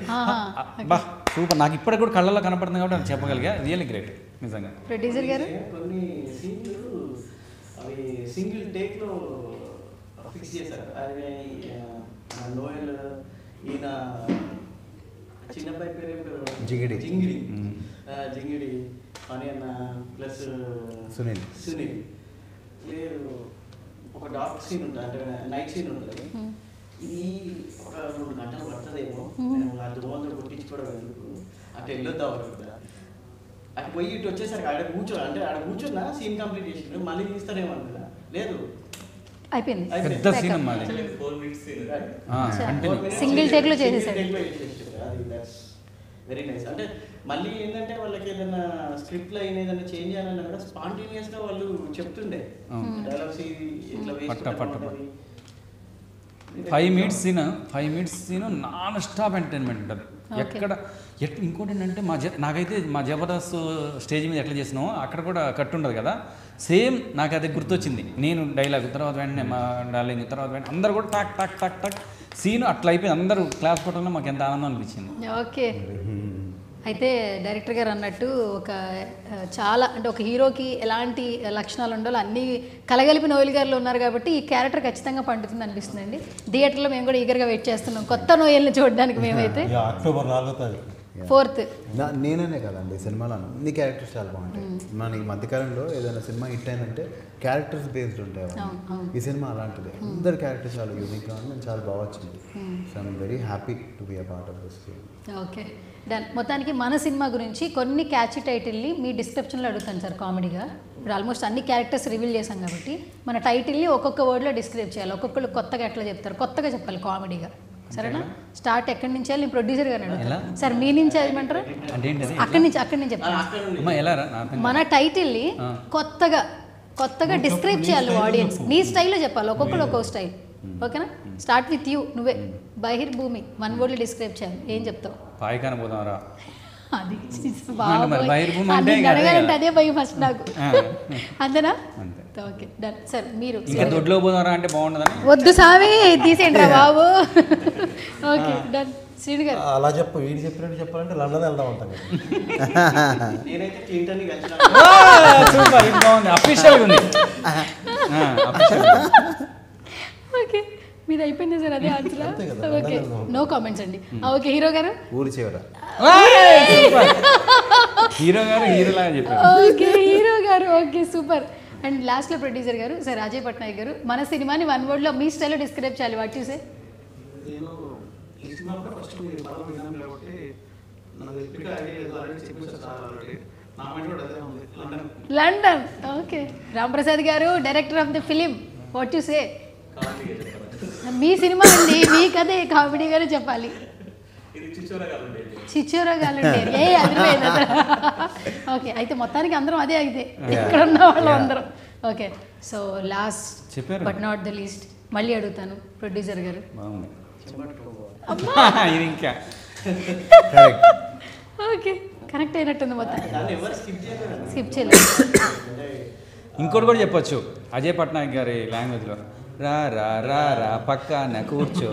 బా సూపర్. నాకు ఇప్పటికి కూడా కళ్ళల్లో కనపడుతుంది కాబట్టి అది చెప్పగలిగా. రియల్లీ గ్రేట్ నిజంగా. ప్రొడ్యూసర్ గారు కొన్ని సీన్లు అవి సింగిల్ టేక్లో ఫిక్స్ చేశారు. అదే నోయల్ ఈయన చిన్నబ్బాయి పేరు జింగిడి పని అన్న ప్లస్ సునీల్ లేదు ఒక డార్క్ సీన్ ఉంటుంది, అంటే నైట్ సీన్ ఉంటుంది. ఇది ఒక 2 గంటలు పడుతుందేమో, నేను ఆ దోమలు కొట్టించుకోవడం ఎందుకు అట్లా వెళ్ళొద్దాం కదా. అటు పోయి ఇటు వచ్చేసరికి ఆడ కూర్చున్నా సీన్ కంప్లీట్ చేసి మళ్ళీ తీస్తారేమో అనుకున్నా. లేదు అయిపోయింది. పెద్ద సీన్ సింగిల్ టేక్లో చేసేసాడు. అది వెరీ నైస్. అంటే మళ్ళీ ఏంటంటే వాళ్ళకి ఏదైనా స్క్రిప్ట్ లో ఏదైనా చేంజ్ చేయాలన్నా కూడా స్పాంటేనియస్ గా వాళ్ళు చెప్తుండే డైలాగ్స్ ఇట్లా వేసి 5 minutes scene non stop entertainment ఉంటుంది. ఎక్కడ ఇంకోటి ఏంటంటే నాకైతే మా జబర్దస్త్ స్టేజ్ మీద ఎట్లా చేసినామో అక్కడ కూడా కట్ ఉండదు కదా, సేమ్ నాకు అది గుర్తొచ్చింది. నేను డైలాగ్ తర్వాత వెంటనే మా డార్లింగ్ తర్వాత వెంటనే అందరు కూడా talk talk talk talk scene అట్లా అయిపోయింది. అందరూ క్లాస్ కొట్టడంలో మాకు ఎంత ఆనందం అనిపించింది. ఓకే, అయితే డైరెక్టర్ గారు అన్నట్టు ఒక చాలా అంటే ఒక హీరోకి ఎలాంటి లక్షణాలు ఉండాలో అన్నీ కలగలిపి నోయల్ గారిలో ఉన్నారు కాబట్టి ఈ క్యారెక్టర్ ఖచ్చితంగా పండుతుంది అనిపిస్తుందండి. థియేటర్లో మేము కూడా ఈగర్గా వెయిట్ చేస్తున్నాం కొత్త నోయల్ని చూడడానికి. మేమైతే అక్టోబర్ 4వ తారీఖు 4th నేననే కదండి సినిమాలో అన్ని క్యారెక్టర్స్ చాలా బాగుంటాయి. మన ఈ మధ్యకాలంలో ఏదైనా సినిమా హిట్ అయిందంటే క్యారెక్టర్స్ బేస్డ్ ఉంటాయి. ఈ సినిమా అలాంటిది, అందరు క్యారెక్టర్స్ చాలా యూనిక్గా ఉంది, నేను చాలా బాగా వచ్చింది. So I'm very happy to be a part of this film. Okay done. మొత్తానికి మన సినిమా గురించి కొన్ని క్యాచీ టైటిల్ని మీ డిస్క్రిప్షన్లో అడుగుతాను సార్ కామెడీగా. ఇప్పుడు ఆల్మోస్ట్ అన్ని క్యారెక్టర్స్ రివీల్ చేశాం కాబట్టి మన టైటిల్ని ఒక్కొక్క వర్డ్లో డిస్క్రైబ్ చేయాలి. ఒక్కొక్కరు కొత్తగా ఎట్లా చెప్తారు, కొత్తగా చెప్పాలి కామెడీగా. సరేనా? స్టార్ట్ ఎక్కడి నుంచి వెళ్ళి ప్రొడ్యూసర్ గారిని అడుగుతాను. సార్ మీ నుంచి ఏమంటారు? అక్కడి నుంచి చెప్తాను. మన టైటిల్ని కొత్తగా డిస్క్రైబ్ చేయాలి ఆడియన్స్. నీ స్టైల్లో చెప్పాలి, ఒక్కొక్కరు ఒక్కొక్క స్టైల్. ఓకేనా? Start with you. నువ్వే బహిర్ భూమి 1 wordలో డిస్క్రైబ్ చేయాలి. ఏం చెప్తావు? పాయికాన పోదాంరా. అది అడగాలంటే అదే భయం ఫస్ట్ నాకు. అంతేనా? Okay done. సార్ మీరు దొడ్లో పోదాంరా అంటే బాగుండదని. వద్దు సామి తీసేయండి రా బాబు. Okay done. శ్రీను గారు అలా వీడు చెప్పినట్టు చెప్పాలంటే లండన్ వెళ్దాం అంటాం. నేనైతే క్లింటన్ బాగుంది, అఫీషియల్గా ఉంది. ఓకే మీది అయిపోయింది సార్, అదే ఆన్సర్. ఓకే నో కామెంట్స్ అండి. ఓకే హీరో గారు ఊరి చివర హీరోలాగా చెప్పారు. ఓకే హీరో గారు. Okay super. అండ్ లాస్ట్లో ప్రొడ్యూసర్ గారు సార్ రాజేష్ పట్నాయక్ గారు మన సినిమాని 1 wordలో మీ స్టైల్లో డిస్క్రైబ్ చేయాలి. What you say? నేను ఈ సినిమా కూడా ఫస్ట్ మీరు పదం విన్నాను కాబట్టి నాకు ఎప్పుడు ఆల్రెడీ చెప్పేసారు సార్ ఆల్రెడీ. నా మైండ్ కూడా అదే ఉంది, లండన్. ఓకే రాంప్రసాద్ గారు director of the film, what you say? Me cinema అండి, మీ కథే కామెడీగానే చెప్పాలి. చిచ్చోరా గాలండి ఏ అదిలేదు. ఓకే అయితే మొత్తానికి అందరం అదే అయితే ఇక్కడ ఉన్న వాళ్ళు అందరం. Okay so last but not the least మళ్ళీ అడుగుతాను ప్రొడ్యూసర్ గారు. ఇంకా ఓకే కనెక్ట్ అయినట్టుంది మొత్తం. స్కిప్ చేయలేదు. ఇంకోటి కూడా చెప్పొచ్చు అజయ్ పట్నాయక్ గారి లాంగ్వేజ్లో, రా రా రా రా పక్కన కూర్చో.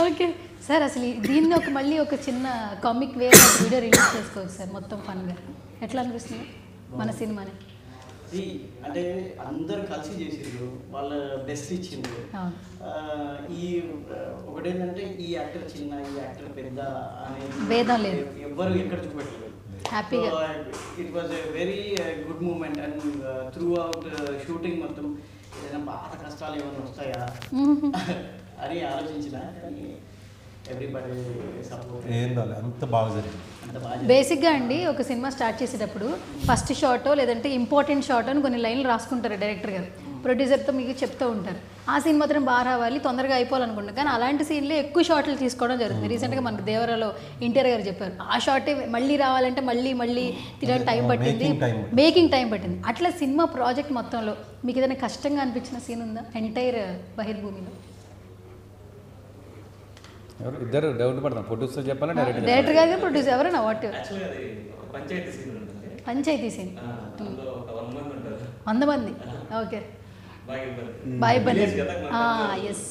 ఓకే సార్ అసలు దీన్ని మళ్ళీ ఒక చిన్న కామిక్ వే వీడియో రిలీజ్ చేసుకోవచ్చు సార్, మొత్తం ఫన్గా. ఎట్లా అనిపిస్తుంది మన సినిమాని? అంటే అందరు కలిసి చేసిండ్రు, వాళ్ళ బెస్ట్ ఇచ్చిండ్రు. ఈ ఒకటేంటంటే ఈ యాక్టర్ చిన్న ఈ యాక్టర్ పెద్ద అనేది భేదం లేదు, ఎవ్వరు ఎక్కడ చూపెట్టలేదు. హ్యాపీగా it was a very good moment. And throughout shooting మొత్తం ఏదైనా బాధ కష్టాలు ఏమైనా వస్తాయా అని ఆలోచించిన, కానీ ఎవ్రీబడి సపోర్ట్ అంత బాగా జరిగింది. బేసిక్గా అండి ఒక సినిమా స్టార్ట్ చేసేటప్పుడు ఫస్ట్ షాటో లేదంటే ఇంపార్టెంట్ షాట్ అని కొన్ని లైన్లు రాసుకుంటారు డైరెక్టర్ గారు, ప్రొడ్యూసర్తో మీకు చెప్తూ ఉంటారు. ఆ సీన్ మాత్రం బాగా రావాలి, తొందరగా అయిపోవాలనుకుంటారు. కానీ అలాంటి సీన్లే ఎక్కువ షాట్లు తీసుకోవడం జరుగుతుంది. రీసెంట్గా మనకు దేవరాలో ఇంటీరియర్ గారు చెప్పారు, ఆ షాటే మళ్ళీ రావాలంటే మళ్ళీ తిరగడానికి టైం పట్టింది, మేకింగ్ టైం పట్టింది. అట్లా సినిమా ప్రాజెక్ట్ మొత్తంలో మీకు ఏదైనా కష్టంగా అనిపించిన సీన్ ఉందా ఎంటైర్ బహిర్భూమిలో? ఇద్దరు డౌట్ పడతాం, ప్రొడ్యూసర్ చెప్పాలా డైరెక్టర్ గారు ప్రొడ్యూసర్ ఎవరైనా? వాట్ పంచాయతీ సీన్ 100 మంది. ఓకే బాయిబల్లి ఎస్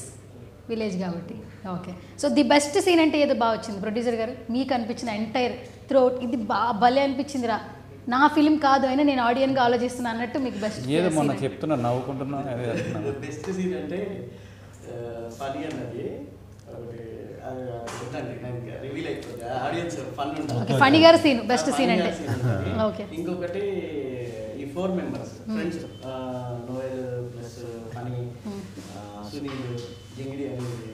విలేజ్ కాబట్టి. Okay so the best scene అంటే ఏదో బాగా వచ్చింది ప్రొడ్యూసర్ గారు మీకు అనిపించిన ఎంటైర్ త్రూఅవుట్? ఇది భలే అనిపించింది రా, నా ఫిలిం కాదు అయినా నేను ఆడియన్గా ఆలోచిస్తున్నా అన్నట్టు మీకు బెస్ట్ ఏదో మొన్న చెప్తున్నా నవ్వుకుంటున్నా. బెస్ట్ సీన్ అంటే ఫనీ అన్నది రివీల్ అయిపోతుంది, ఆడియన్స్ ఫన్ ఉంటుంది. ఫనీ గారు సీన్ బెస్ట్ సీన్ అంటే. ఓకే ఇంకొకటి ఈ 4 members friends, Noel plus Phani, Sunil, Jingidi అనేది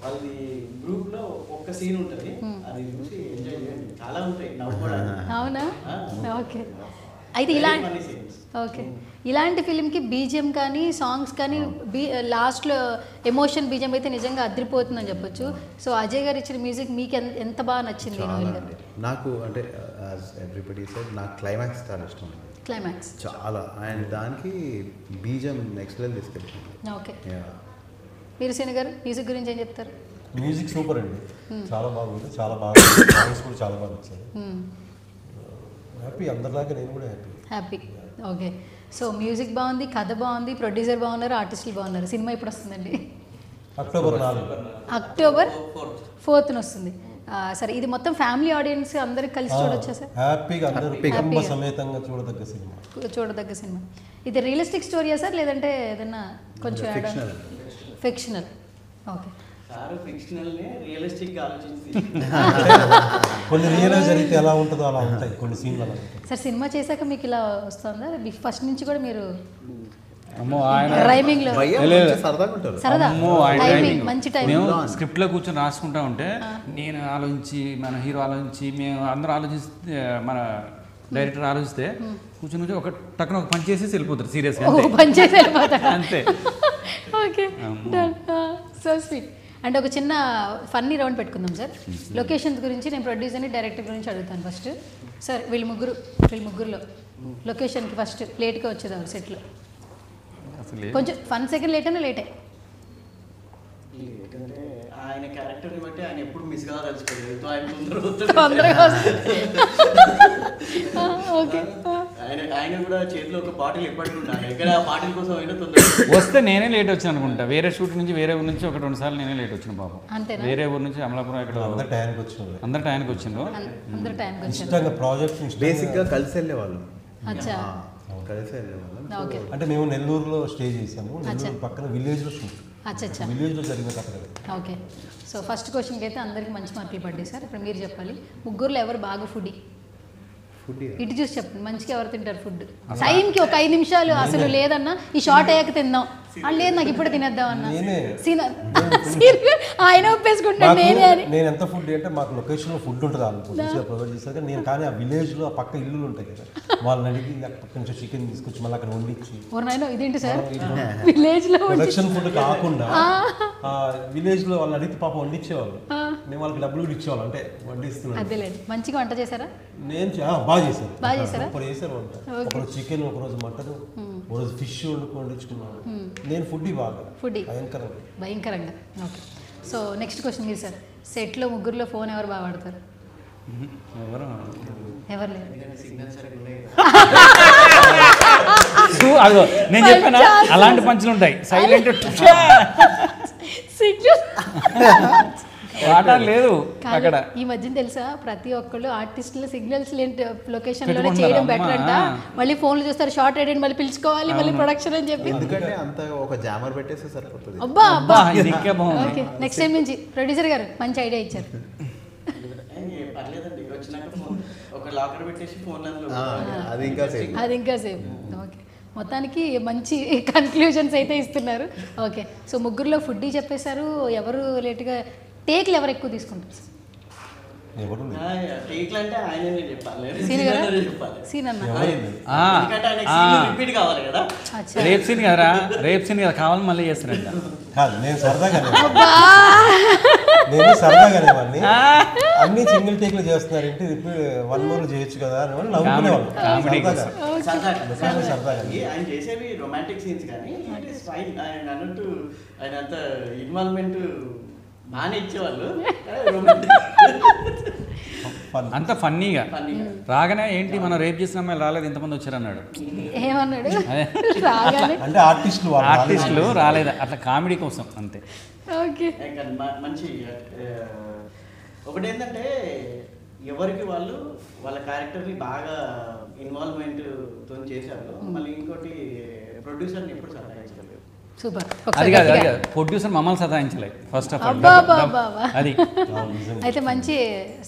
వాళ్ళది గ్రూప్ లో ఒక్క సీన్ ఉంటుంది, అది చూసి ఎంజాయ్ చేయండి. చాలా ఉంటాయి నవ్వు కూడా. అవునా? ఓకే అయితే ఇలా ఓకే, ఇలాంటి ఫిలింకి బీజిఎం కానీ సాంగ్స్ కానీ లాస్ట్లో ఎమోషన్ బీజిఎం అయితే నిజంగా అదిరిపోతుందని చెప్పొచ్చు. సో అజయ్ గారు ఇచ్చిన మ్యూజిక్ మీకు ఎంత బాగా నచ్చింది? నాకు అంటే యాజ్ ఎవ్రీబడి సెడ్ నాకు క్లైమాక్స్ చాలా ఇష్టం. క్లైమాక్స్ చాలా, అండ్ దానికి బీజిఎం నెక్స్ట్ లెవెల్ తీసుకెళ్ళింది. ఓకే, మీరు సీని గారు మ్యూజిక్ గురించి ఏం చెప్తారు? మ్యూజిక్ సూపర్ అండి, చాలా బాగుంది, చాలా బాగా సాంగ్స్ కూడా చాలా బాగా వచ్చాయి. హ్యాపీ, అందరిలాగా నేను కూడా హ్యాపీ. ఓకే, సో మ్యూజిక్ బాగుంది, కథ బాగుంది, ప్రొడ్యూసర్ బాగున్నారు, ఆర్టిస్టులు బాగున్నారు. సినిమా ఎప్పుడు వస్తుందండి? అక్టోబర్ 4. అక్టోబర్ 4th వస్తుంది. సరే, ఇది మొత్తం ఫ్యామిలీ ఆడియన్స్ అందరికి కలిసి చూడొచ్చా సార్? హ్యాపీగా అందరూ కుటుంబ సమేతంగా చూడదగ్గ సినిమా. ఇది రియలిస్టిక్ స్టోరీయా సార్, లేదంటే ఏదన్నా కొంచెం ఫిక్షనల్? ఓకే, సార్ ఫిక్షనల్నే రియలిస్టిక్గా ఆలోచించి కొన్ని రియల్ జరిగితే ఎలా ఉంటుందో అలా ఉంటాయి కొన్ని సీన్లు అలా. సార్ సినిమా చేశాక మీకు ఇలా వస్తుందా? ఫస్ట్ నుంచి కూడా మీరు రైమింగ్ మంచి మేము స్క్రిప్ట్ లో కూర్చొని రాసుకుంటా ఉంటే నేను ఆలోచించి మన హీరో ఆలోచించి మేము అందరూ ఆలోచిస్తే మన డైరెక్టర్ ఆలోచిస్తే కూర్చొని ఒక టక్కున ఒక పని చేసేసి వెళ్ళిపోతారు సీరియస్గా అంతే. Okay, so sweet. అంటే ఒక చిన్న ఫన్నీ రౌండ్ పెట్టుకుందాం సార్. లొకేషన్స్ గురించి నేను ప్రొడ్యూసర్ని డైరెక్టర్ గురించి అడుగుతాను ఫస్ట్. సార్ వీళ్ళ ముగ్గురులో లొకేషన్కి ఫస్ట్ లేట్గా వచ్చేదారు సెట్లో? కొంచెం 1 సెకండ్ లేట్ అయినా లేటే. ఏంటంటే ఆయన క్యారెక్టర్ని బట్టి ఆయన ఎప్పుడు మిస్ కావాలనుకోలేదు, ఆయన ఆయన కూడా చేతిలో ఒక బాటిల్ ఎప్పటికీ ఉండాలి, ఎక్కడ బాటిల్ కోసం అయినా తొందరగా వస్తే నేనే లేట్ వచ్చాను అనుకుంటా. వేరే షూట్ నుంచి వేరే ఊరు నుంచి 1-2 సార్లు నేనే లేట్ వచ్చిన బాబు. వేరే ఊరు నుంచి అమలాపురం ఇక్కడ అందరు టైంకి వచ్చిండ్రు. ఇష్టంగా ప్రాజెక్ట్ బేసిక్గా కలిసి వెళ్ళేవాళ్ళు. కలిసి వెళ్ళేవాళ్ళం. అంటే మేము నెల్లూరులో స్టే చేసాము, నెల్లూరు పక్కన విలేజ్లో షూట్, విలేజ్లో జరిగిన కథ. ఓకే, సో ఫస్ట్ క్వశ్చన్కి అయితే అందరికి మంచి మార్కులు పడ్డాయి సార్. ఇప్పుడు మీరు చెప్పాలి, ముగ్గురులో ఎవరు బాగా ఫుడ్? ఇటు చూసి చెప్పండి, మంచిగా ఎవరు తింటారు ఫుడ్? టైంకి ఒక 5 నిమిషాలు అసలు లేదన్నా ఈ షార్ట్ అయ్యాక తిందాం, లేదు నాకు ఇప్పుడు తినేద్దాం అన్న ఆయన ఒప్పేసుకుంటాను. నేను ఎంత ఫుడ్ అంటే మాకు లొకేషన్లో ఫుడ్ ఉంటుంది, వాళ్ళు ప్రొవైడ్ చేస్తారు. నేను కానీ ఆ విలేజ్లో ఆ పక్క ఇల్లులు ఉంటాయి కదా, వాళ్ళని అడిగి అక్కడ కొంచెం చికెన్ తీసుకొచ్చి మళ్ళీ అక్కడ వండించి. ఇదేంటి సార్ విలేజ్లో ప్రొడక్షన్ ఫుడ్ కాకుండా విలేజ్లో వాళ్ళని అడిగితే పాపం వండించేవాళ్ళు, మేము వాళ్ళకి డబ్బులు కూడా ఇచ్చేవాళ్ళు, అంటే వండిస్తున్నాను. అదేలేదు, మంచిగా వంట చేశారా? నేను బాగా చేశాను. ఒకరు చేశారు వంట, ఒకరోజు చికెన్, ఒకరోజు మటన్, ఒకరోజు ఫిష్ వండించుకున్నాను. నేను ఫుడ్ బాగా భయంకరంగా. ఓకే, సో నెక్స్ట్ క్వశ్చన్ మీరు సార్. సెట్లో ముగ్గురులో ఫోన్ ఎవరు బాగా వాడతారు? ఎవరు లేరు. నేను చెప్పాను అలాంటి పంచులు ఉంటాయి, సైలెంట్ వాటర్ లేదు అక్కడ. ఈ మధ్య తెలుసా ప్రతి ఒక్కళ్ళు ఆర్టిస్టులు సిగ్నల్స్ లేని లొకేషన్ లోనే చేయడం బెటర్ అంట. మళ్ళీ ఫోన్లు చూస్తారు, షార్ట్ అయ్యి మళ్ళీ పిలుచుకోవాలి, మళ్ళీ ప్రొడక్షన్ అని చెప్పి. ఎందుకంటే అంత ఒక జామర్ పెట్టేస్తే సరిపోతుంది. అబ్బా అబ్బా, ఓకే, నెక్స్ట్ టైం నుంచి ప్రొడ్యూసర్ గారు మంచి ఐడియా ఇచ్చారు. పర్లేదండి, వచ్చినాక ఒక లాకర్ పెట్టేసి ఫోన్ అది ఇంకా సేఫ్. ఓకే, మొత్తానికి మంచి కన్క్లూజన్స్ అయితే ఇస్తున్నారు. ఓకే, సో ముగ్గురులో ఫుడ్ చెప్పేశారు. ఎవరు లేట్గా టేక్లు ఎవరు ఎక్కువ తీసుకుంటారు? రేప్ సీన్ కదరా, రేప్ సీన్ కదా కావాలని మళ్ళీ చేస్తారంట. నేను సరదాగానే వాడిని అన్ని సింగిల్ టేక్లు చేస్తున్నారు, ఇంటి 1 more చేయొచ్చు కదా అని నవ్వుకునేవాళ్ళు. ఆయన చేసేవి రొమాంటిక్ సీన్స్ కానీ ఆయన అన్నట్టు ఆయన అంత ఇన్వాల్వ్మెంట్ బాగానే ఇచ్చేవాళ్ళు, అంత ఫన్నీగా. రాగానే ఏంటి మనం రేప్ చేసిన అమ్మాయి రాలేదు, ఎంతమంది వచ్చారన్నాడు. ఏమన్నాడు? అంటే ఆర్టిస్టులు రాలేదు, అట్లా కామెడీ కోసం అంతే. మంచి ఒకటి ఏంటంటే ఎవరికి వాళ్ళు వాళ్ళ క్యారెక్టర్ని బాగా ఇన్వాల్వ్మెంట్తో చేశారు. మళ్ళీ ఇంకోటి ప్రొడ్యూసర్ని ఎప్పుడు సర్ప్రైజ్ చేయలేదు. సూపర్. అది కాదు ప్రొడ్యూసర్ మమ్మల్ని సతాయించలే ఫస్ట్ ఆఫ్ ఆల్. అది అయితే మంచి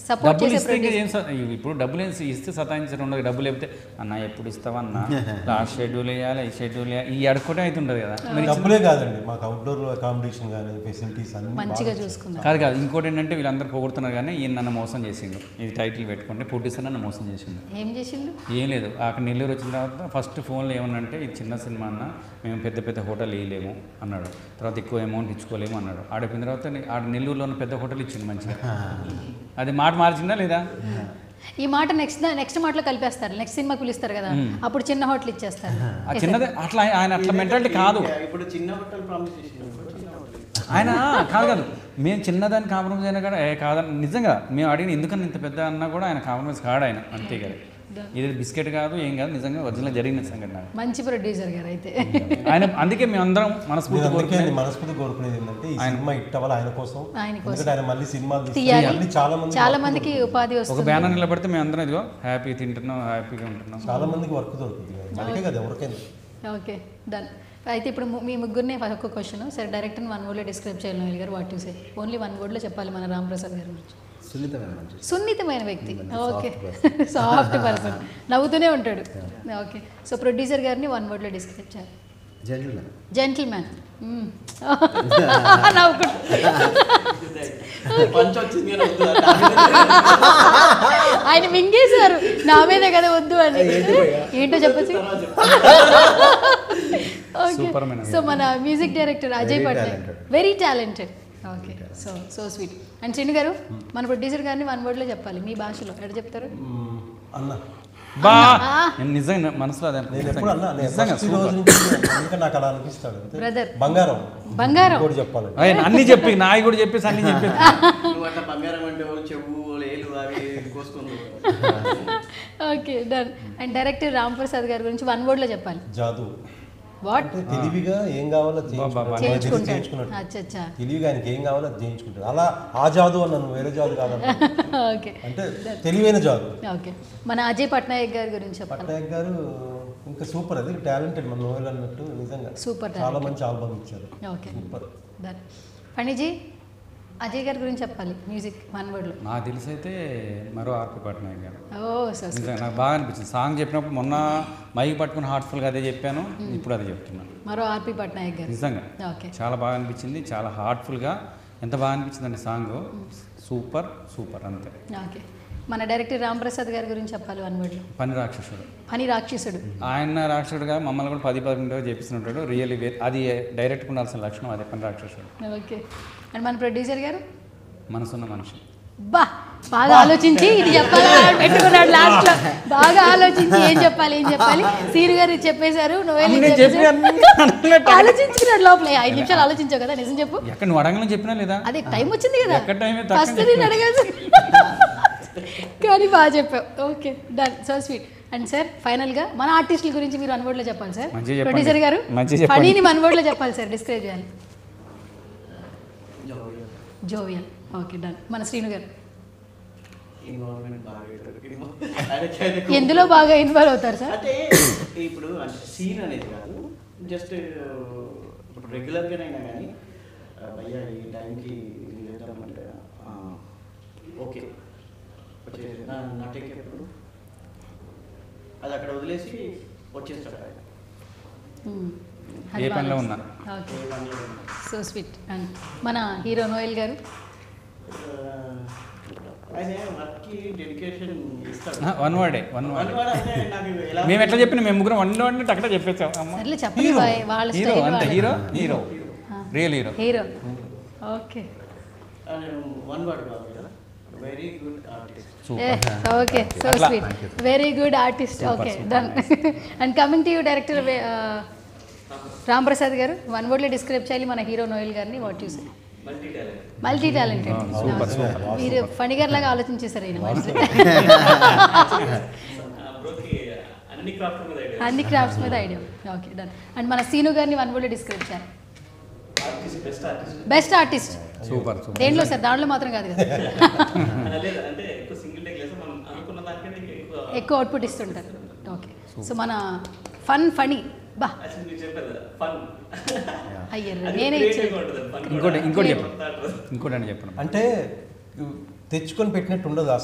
సపోర్ట్ డబ్బులు చేసే ఇస్తే ఏం ఇప్పుడు డబ్బులు ఇస్తే సతాయించడం ఉండదు. డబ్బులు లేకపోతే అన్న ఎప్పుడు ఇస్తావన్నా, లాస్ట్ షెడ్యూల్ వేయాలి, ఈ షెడ్యూల్ ఈ అడుక్కోవడం అయితే ఉండదు కదా. డబ్బులే కాదండి, మాకు అవుట్డోర్ అకామిడేషన్ కానీ ఫెసిలిటీస్ అన్ని మంచిగా చూసుకున్నాం. కాదు ఇంకోటి ఏంటంటే వీళ్ళందరూ పొగుడుతున్నారు కానీ ఈయన నన్ను మోసం చేసిండు. ఇది టైటిల్ పెట్టుకుంటే ప్రొడ్యూసర్ నన్ను మోసం చేసిండు. ఏం చేసిండు? ఏం లేదు, అక్కడ నెల్లూరు వచ్చిన తర్వాత ఫస్ట్ ఫోన్లో ఏమన్నంటే ఇది చిన్న సినిమా అన్న, మేము పెద్ద పెద్ద హోటల్ వేయలేము అన్నాడు. తర్వాత ఎక్కువ అమౌంట్ ఇచ్చుకోలేము అన్నాడు. ఆడిపోయిన తర్వాత ఆడ నెల్లూరులో ఉన్న పెద్ద హోటల్ ఇచ్చింది మంచిగా. అది మాట మార్చిందా లేదా? ఈ మాట నెక్స్ట్ మాటలో కలిపేస్తారు. నెక్స్ట్ సినిమా పిలుస్తారు కదా, అప్పుడు చిన్న హోటల్ ఇచ్చేస్తారు. ఆ చిన్నదే అట్లా ఆయన అట్లా మెంటాలిటీ కాదు. ఇప్పుడు చిన్న హోటల్ ప్రామిస్ చేసిండు. ఆయన కాదు మేము చిన్నదాన్ని కాంప్రమైజ్ అయినా కూడా కాదని నిజంగా మేము అడిగిన ఎందుకని ఇంత పెద్ద అన్నా కూడా ఆయన కాంప్రమైజ్ కాడు ఆయన, అంతే కదా. ఇది బిస్కెట్ కాదు ఏం కాదు, నిజంగా ఒరిజినల్ జరిగిన సంఘటన. మంచి ప్రొడ్యూసర్ గారు అయితే ఆయన. అందుకే మేము అందరం మనస్ఫూర్తి కోరుకునేది ఏంటంటే ఈ సినిమా హిట్ అవ్వాలి ఆయన కోసం. ఎందుకంటే ఆయన మళ్ళీ సినిమాలు తీయాలి, చాలా చాలా మందికి ఉపాధి వస్తుంది. ఒక బ్యానర్ నిలబడితే మేము అందరం ఇదిగో హ్యాపీ తింటున్నాం, హ్యాపీగా ఉంటున్నాం. చాలా మందికి వర్క్ దొరుకుతుంది, మనకే కదా ఎవరికైనా. Okay done. అయితే ఇప్పుడు మీ ముగ్గురినే ఒక క్వశ్చన్. సరే డైరెక్టర్ని 1 wordలో డిస్క్రైబ్ చేయాలి నోయల్ గారు. What you say? ఓన్లీ 1 wordలో చెప్పాలి మన రాంప్రసాద్ గారి గురించి. సున్నితమైన వ్యక్తి. ఓకే, సాఫ్ట్ పర్సన్, నవ్వుతూనే ఉంటాడు. ఓకే, సో ప్రొడ్యూసర్ గారిని 1 wordలో డిస్క్రైబ్ చేయాలి. జెంటిల్మ్యాన్. ఆయన మింగేశారు నా మీదే కదా వద్దు అని. ఏంటో చెప్పచ్చు. సో మన music director Ajay Patnaik, very talented. Okay, so sweet. And Srinu గారు, మన ప్రొడ్యూసర్ గారిని 1 wordలో చెప్పాలి మీ భాషలో. ఎక్కడ చెప్తారు? అన్న బా, నిజంగా మనసులో అదే నాకు అలా అనిపిస్తాడు. బ్రదర్ బంగారం కూడా చెప్పాలి. అన్ని చెప్పి నాయి కూడా చెప్పేసి అన్ని చెప్పి బంగారం అంటే చెవు లేలు అవి కోసుకుంది. Okay done. And director Ramprasad గారి గురించి 1 wordలో చెప్పాలి. జాదు. వాట్? తెలివిగా ఏం కావాలో చేయించుకున్నాడు. అచ్చా, తెలివిగా ఆయనకి ఏం కావాలో చేయించుకుంటాడు. అలా ఆ జాదు అన్నాను, వేరే జాదు కాదన్నా. ఓకే, అంటే తెలివైన జాదు. ఓకే, మన అజయ్ పట్నాయక్ గారి గురించి చెప్పాలి. పట్నాయక్ గారు ఇంకా సూపర్, అది టాలెంటెడ్ మన నోయల్ అన్నట్టు. నిజంగా సూపర్, చాలా మంచి ఆల్బమ్ ఇచ్చారు. Okay super. డన్. ఫణిజీ, అజయ్ గారి గురించి చెప్పాలి మ్యూజిక్ 1 wordలో. నాకు తెలిసి అయితే మరో ఆర్పి పట్నాయక్ గారు. నిజంగా నాకు బాగా అనిపించింది సాంగ్ చెప్పినప్పుడు. మొన్న మైక్ పట్టుకుని హార్ట్ఫుల్గా అదే చెప్పాను, ఇప్పుడు అదే చెప్తున్నాను. మరో ఆర్పి పట్నాయక్ గారు నిజంగా ఓకే, చాలా బాగా అనిపించింది, చాలా హార్ట్ఫుల్గా. ఎంత బాగా అనిపించింది సాంగ్, సూపర్ సూపర్ అంతే. ఓకే, మన డైరెక్టర్ రాంప్రసాద్ గారి గురించి చెప్పాలి 1 wordలో. పని రాక్షసుడు. ఆయన రాక్షసుడుగా మమ్మల్ని కూడా 10-11 చేపిస్తుంటాడు. రియల్లీ అది డైరెక్ట్గా ఉండాల్సిన లక్షణం అదే, పని రాక్షసుడు. ఓకే, అండ్ మన ప్రొడ్యూసర్ గారు మనసున్న మనిషి. బాగా ఆలోచించి ఇది చెప్పాలి పెట్టుకున్నాడు లాస్ట్ లో. బాగా ఆలోచించి ఏం చెప్పాలి సీరు గారు చెప్పేశారు, ఆలోచించుకున్నాడు లోపల. 5 నిమిషాలు ఆలోచించావు కదా, నిజం చెప్పు. ఎక్కడ నువ్వు అడగలని చెప్పినా లేదా? అదే టైం వచ్చింది కదా, ఫస్ట్ నేను అడగాల్సి కానీ బాగా చెప్పావు. Okay done, so sweet. And sir ఫైనల్గా మన ఆర్టిస్టుల గురించి మీరు 1 wordలో చెప్పాలి సార్. ప్రొడ్యూసర్ గారు ఫనీని 1 wordలో చెప్పాలి సార్, డిస్క్రైబ్ చేయాలి. జోవియల్. Okay done. మన శ్రీను గారు ఎందులో బాగా ఇన్వాల్వ్ అవుతారు సార్? అంటే ఇప్పుడు అంటే సీన్ అనేది కాదు, జస్ట్ ఇప్పుడు రెగ్యులర్గానైనా కానీ భయ్యా ఈ టైంకి చేద్దామంటే ఓకే వచ్చేసి నా టేక్ ఎప్పుడు అది అక్కడ వదిలేసి వచ్చేస్తాడు ఆయన. ఏ పనిలో ఉన్నా. Okay, so sweet. అండ్ మన హీరో నోయల్ గారు ఆయన వర్క్కి డెడికేషన్ ఇస్తాడు. 1 word. మేము ఎట్లా చెప్పిన మేము ముగ్గురం 1 word అక్కడ చెప్పేసాం. చెప్పండి వాళ్ళ హీరో అంతే, hero real hero. Okay, 1 word కాదు కదా, very good artist. Okay, so sweet, very good artist. Okay done. And coming to you director Ramprasad గారు, 1 wordలో డిస్క్రైబ్ చేయాలి మన హీరో నోయల్ గారిని. What you say? Multi talented. మీరు ఫణి గారి లాగా ఆలోచించేశారు ఆయన. అన్ని క్రాఫ్ట్స్ మీద ఐడియా. Okay done. అండ్ మన సీను గారిని 1 wordలో డిస్క్రైబ్ చేయాలి. Best artist. సూపర్. దేంట్లో సార్? దాంట్లో మాత్రం కాదు కదా, ఎక్కువ అవుట్పుట్ ఇస్తుంటారు. ఓకే, సో మన ఫనీ బా అసలు మీరు చెప్పేది ఫన్ అయ్యర్ర నేనే ఇచ్చాను. ఇంకోటి చెప్పండి, ఇంకోటి చెప్పండి. అంటే తెచ్చుకొని పెట్టినట్టు ఉండదు, ఆ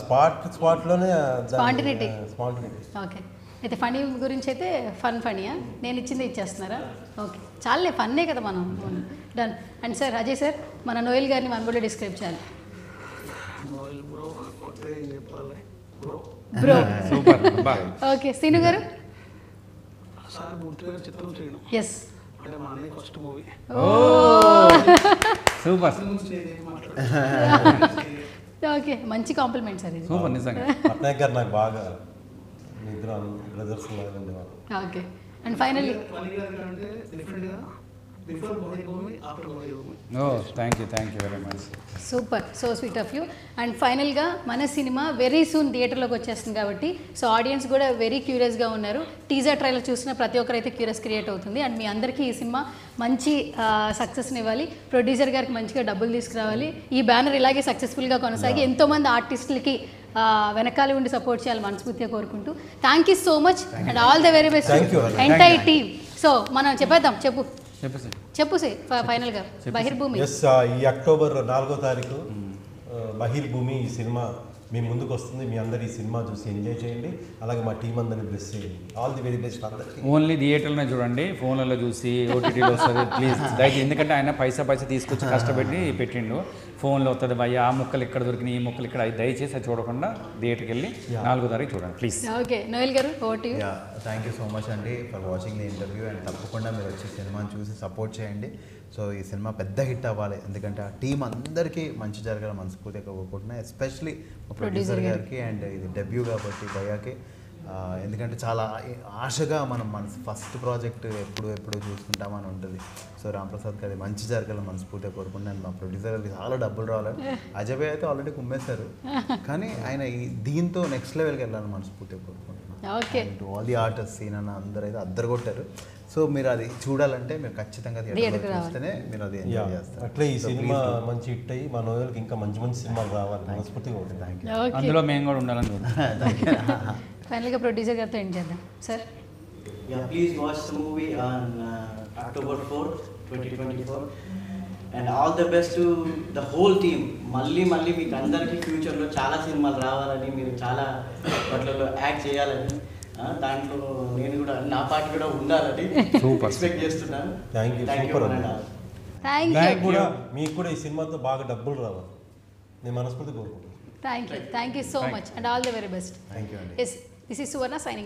స్పాట్లోనే Spontaneity. స్పాంటినిటీ. ఓకే, అయితే ఫనీ గురించి అయితే ఫనీయా, నేను ఇచ్చింది ఇచ్చేస్తున్నారా? ఓకే, చాలే ఫన్నే కదా మనం. Done. And sir Ajay sir, మన నోయల్ గారిని వన్ కూడా డిస్క్రైబ్ చేయాలి. నోయల్ బ్రో కొత్త ఏం చెప్పాలి bro. Bro super. Okay, Srinu గారు. సార్ మూర్తి గారు చిత్రం చేయడం ఎస్. అంటే మా అన్నయ్య ఫస్ట్ మూవీ. సూపర్ ఓకే, మంచి కాంప్లిమెంట్ సార్ ఇది. సూపర్ నిజంగా. పట్నాయక్ గారు నాకు బాగా నిద్ర బ్రదర్స్ ఉండేవారు. ఓకే, అండ్ ఫైనల్లీ మణి గారు అంటే డిఫరెంట్గా బిఫోర్ బహిర్ భూమి ఆఫ్టర్ బహిర్ భూమి. Thank you very much. Super, so sweet of you. And ఫైనల్గా మన సినిమా వెరీ సూన్ థియేటర్లోకి వచ్చేస్తుంది కాబట్టి సో ఆడియన్స్ కూడా వెరీ క్యూరియస్గా ఉన్నారు. టీజర్ ట్రైలర్ చూసిన ప్రతి ఒక్కరైతే క్యూరియస్ క్రియేట్ అవుతుంది. అండ్ మీ అందరికీ ఈ సినిమా మంచి సక్సెస్ని ఇవ్వాలి, ప్రొడ్యూసర్ గారికి మంచిగా డబ్బులు తీసుకురావాలి, ఈ బ్యానర్ ఇలాగే సక్సెస్ఫుల్గా కొనసాగి ఎంతోమంది ఆర్టిస్టులకి వెనకాల ఉండి సపోర్ట్ చేయాలి మనస్ఫూర్తిగా కోరుకుంటూ. Thank you so much and all the very best entire team. So మనం చెప్పేద్దాం, చెప్పు సే ఫైనల్గా బహిర్భూమి. ఎస్, ఈ అక్టోబర్ 4వ తారీఖు బహిర్భూమి ఈ సినిమా మీ ముందుకు వస్తుంది. మీ అందరు ఈ సినిమా చూసి ఎంజాయ్ చేయండి, అలాగే మా టీం అందరిని బ్లెస్ చేయండి. ఆల్ ది వెరీ బెస్ట్ అందరికీ. ఓన్లీ థియేటర్లోనే చూడండి, ఫోన్లలో చూసి ఓటీటీలో వస్తుంది ప్లీజ్ దయచేసి. ఎందుకంటే ఆయన పైసా తీసుకొచ్చి కష్టపెట్టి పెట్టిండు. ఫోన్లో వస్తుంది భయ్య, ఆ ముక్కలు ఇక్కడ దొరికినాయి, ఈ ముక్కలు ఇక్కడ, దయచేసి అది చూడకుండా థియేటర్కి వెళ్ళి 4వ తారీఖు చూడండి ప్లీజ్. ఓకే, నోయల్ గారు over to you. Thank you so much అండి for watching the interview. And తప్పకుండా మీరు వచ్చి సినిమాని చూసి సపోర్ట్ చేయండి. సో ఈ సినిమా పెద్ద హిట్ అవ్వాలి, ఎందుకంటే ఆ టీం అందరికీ మంచి జరగాలి మనస్ఫూర్తిగా కోరుకుంటున్నాను. ఎస్పెషలీ ప్రొడ్యూసర్ గారికి అండ్ ఇది డెబ్యూ కాబట్టి భయ్యాకి. ఎందుకంటే చాలా ఆశగా మన ఫస్ట్ ప్రాజెక్ట్ ఎప్పుడు చూసుకుంటామని ఉంటుంది. సో రాంప్రసాద్ గారి మంచి జరగాలని మనస్ఫూర్తిగా కోరుకుంటున్నాను. మా ప్రొడ్యూసర్ గారికి చాలా డబ్బులు రావాలని, అజయ్ భయ్య అయితే ఆల్రెడీ కుమ్మేశారు, కానీ ఆయన దీంతో నెక్స్ట్ లెవెల్కి వెళ్ళాలని మనస్ఫూర్తిగా కోరుకుంటున్నాను. ఆల్ ది ఆర్టిస్ట్ సీన్ అన్న అందరూ అయితే అద్దరు కొట్టారు. సో మీరు అది చూడాలంటే మీరు ఖచ్చితంగా థియేటర్లో చూస్తేనే మీరు అది ఎంజాయ్ చేస్తారు. అట్లే ఈ సినిమా మంచి హిట్ అయ్యి మా నోయల్కి ఇంకా మంచి సినిమాలు రావాలి మనస్ఫూర్తిగా ఉంటుంది. Thank you. అందులో మేము కూడా ఉండాలని ఫైనల్గా ప్రొడ్యూసర్ గారితో ఎండ్ చేద్దాం sir. Yeah, please watch the movie on October 4th, 2024. And all the best to the whole team. మళ్ళీ మీకు అందరికీ ఫ్యూచర్లో చాలా సినిమాలు రావాలని, మీరు చాలా వాటిలో యాక్ట్ చేయాలని, దాంట్లో నేను కూడా నా పార్ట్ కూడా ఉండాలని ఎక్స్పెక్ట్ చేస్తున్నాను. Thank you. సూపర్. మీకు కూడా ఈ సినిమాతో బాగా డబ్బులు రావాలి నేను మనస్ఫూర్తి కోరుకుంటున్నాను. Thank you so much and all the very best. Thank you అండి. Yes, this is Suvarna signing.